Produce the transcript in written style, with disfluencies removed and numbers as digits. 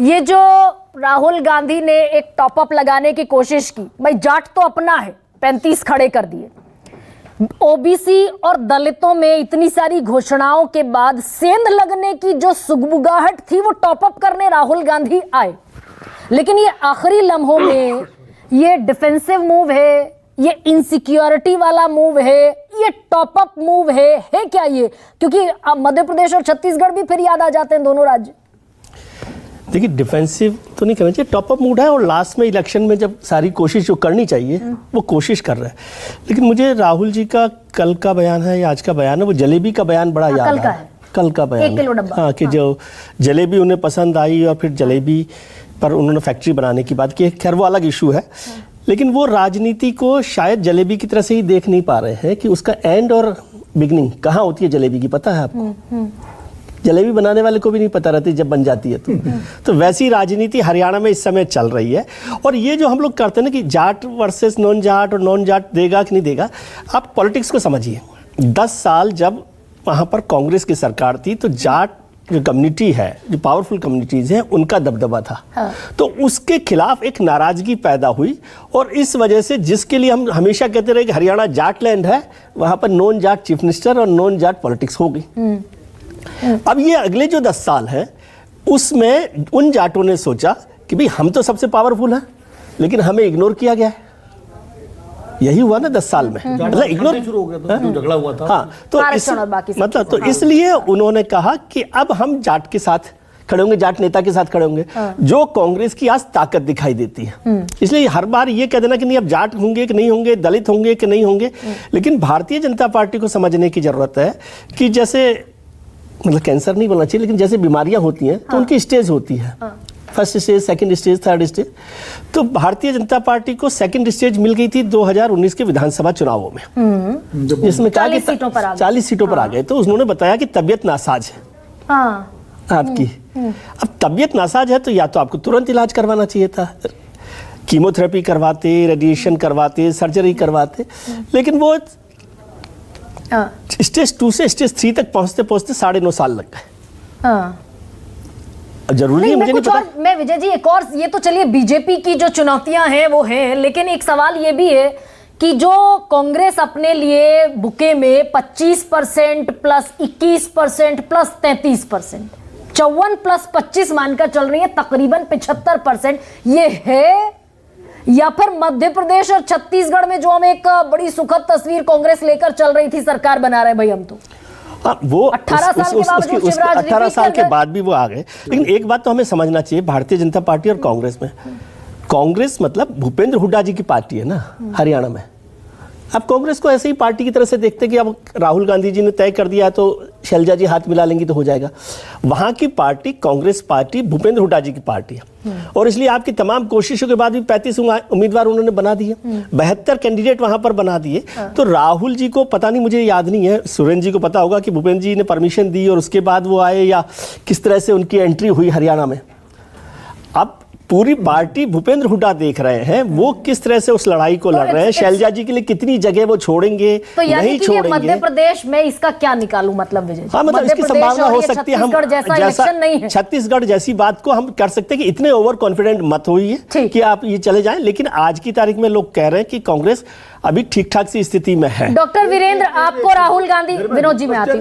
ये जो राहुल गांधी ने एक टॉपअप लगाने की कोशिश की, भाई जाट तो अपना है, 35 खड़े कर दिए। ओबीसी और दलितों में इतनी सारी घोषणाओं के बाद सेंध लगने की जो सुगबुगाहट थी वो टॉपअप करने राहुल गांधी आए, लेकिन ये आखिरी लम्हों में ये डिफेंसिव मूव है, ये इनसिक्योरिटी वाला मूव है, ये टॉपअप मूव है क्या ये? क्योंकि अब मध्य प्रदेश और छत्तीसगढ़ भी फिर याद आ जाते हैं, दोनों राज्य। देखिए, डिफेंसिव तो नहीं करना चाहिए, टॉपअप मूड है, और लास्ट में इलेक्शन में जब सारी कोशिश जो करनी चाहिए वो कोशिश कर रहे हैं। लेकिन मुझे राहुल जी का कल का बयान है या आज का बयान है, वो जलेबी का बयान बड़ा याद आया। कल का बयान, 1 किलो डब्बा, हाँ, कि जो जलेबी उन्हें पसंद आई और फिर जलेबी पर उन्होंने फैक्ट्री बनाने की बात की। खैर वो अलग इशू है, लेकिन वो राजनीति को शायद जलेबी की तरह से ही देख नहीं पा रहे हैं कि उसका एंड और बिगनिंग कहाँ होती है जलेबी की, पता है आपको? जलेबी बनाने वाले को भी नहीं पता रहती जब बन जाती है तो वैसी राजनीति हरियाणा में इस समय चल रही है। और ये जो हम लोग करते हैं ना कि जाट वर्सेस नॉन जाट और नॉन जाट देगा कि नहीं देगा, आप पॉलिटिक्स को समझिए। 10 साल जब वहाँ पर कांग्रेस की सरकार थी तो जाट जो कम्युनिटी है, जो पावरफुल कम्युनिटीज़ हैं, उनका दबदबा था। हाँ। तो उसके खिलाफ एक नाराज़गी पैदा हुई, और इस वजह से जिसके लिए हम हमेशा कहते रहे कि हरियाणा जाट लैंड है, वहाँ पर नॉन जाट चीफ मिनिस्टर और नॉन जाट पॉलिटिक्स हो गई। अब ये अगले जो 10 साल हैं उसमें उन जाटों ने सोचा कि भाई हम तो सबसे पावरफुल हैं, लेकिन हमें इग्नोर किया गया है। यही हुआ ना 10 साल में, मतलब इग्नोर शुरू हो गया था, जो झगड़ा हुआ था। हाँ, तो इसलिए उन्होंने कहा कि अब हम जाट के साथ खड़े होंगे, जाट नेता के साथ खड़े होंगे, जो कांग्रेस की आज ताकत दिखाई देती है। इसलिए हर बार ये कह देना कि नहीं अब जाट होंगे कि नहीं होंगे, दलित होंगे कि नहीं होंगे, लेकिन भारतीय जनता पार्टी को समझने की जरूरत है कि जैसे, मतलब कैंसर नहीं बोलना चाहिए, लेकिन जैसे बीमारियां होती हैं तो उनकी स्टेज होती है, first stage, second stage, third stage. तो भारतीय जनता पार्टी को सेकंड स्टेज मिल गई थी 2019 के विधानसभा चुनावों में, जिसमें कहा कि 40 सीटों पर आ गए। तो उन्होंने बताया कि तबियत नासाज है आपकी। अब तबियत नासाज है तो या तो आपको तुरंत इलाज करवाना चाहिए था, कीमोथेरेपी करवाते, रेडिएशन करवाते, सर्जरी करवाते, लेकिन वो स्टेज 2 से स्टेज 3 तक पहुंचते पहुंचते 9.5 साल लग गए। जरूरी है मुझे नहीं पता। मैं विजय जी, एक और, ये तो चलिए बीजेपी की जो चुनौतियां हैं वो हैं, लेकिन एक सवाल ये भी है कि जो कांग्रेस अपने लिए बुके में 25% प्लस 21% प्लस 33%, 54 प्लस 25 मानकर चल रही है, तकरीबन 75% ये है, या फिर मध्य प्रदेश और छत्तीसगढ़ में जो हम एक बड़ी सुखद तस्वीर कांग्रेस लेकर चल रही थी, सरकार बना रहे भाई हम तो। वो 18 साल के बाद भी वो आ गए। लेकिन एक बात तो हमें समझना चाहिए, भारतीय जनता पार्टी और कांग्रेस में, कांग्रेस मतलब भूपेंद्र हुड्डा जी की पार्टी है ना हरियाणा में। अब कांग्रेस को ऐसे ही पार्टी की तरह से देखते कि अब राहुल गांधी जी ने तय कर दिया तो शैलजा जी हाथ मिला लेंगी तो हो जाएगा। वहां की पार्टी, कांग्रेस पार्टी भूपेंद्र हुड्डा जी की पार्टी है, और इसलिए आपकी तमाम कोशिशों के बाद भी 35 उम्मीदवार उन्होंने बना दिए, 72 कैंडिडेट वहां पर बना दिए। तो राहुल जी को पता नहीं, मुझे याद नहीं है, सुरेंद्र जी को पता होगा कि भूपेंद्र जी ने परमिशन दी और उसके बाद वो आए, या किस तरह से उनकी एंट्री हुई हरियाणा में। अब पूरी पार्टी भूपेंद्र हुड्डा देख रहे हैं वो किस तरह से उस लड़ाई को लड़ रहे हैं, शैलजा जी के लिए कितनी जगह वो छोड़ेंगे, तो नहीं छोड़ेंगे। मध्य प्रदेश में इसका क्या निकालूं, मतलब विजय? हाँ, मतलब इसकी संभावना हो सकती है, हम जैसा छत्तीसगढ़ जैसी बात को हम कर सकते हैं कि इतने ओवर कॉन्फिडेंट मत होइए कि आप ये चले जाएं। लेकिन आज की तारीख में लोग कह रहे हैं कि कांग्रेस अभी ठीक ठाक सी स्थिति में है। डॉक्टर वीरेंद्र, आपको राहुल गांधी, विनोद जी में आती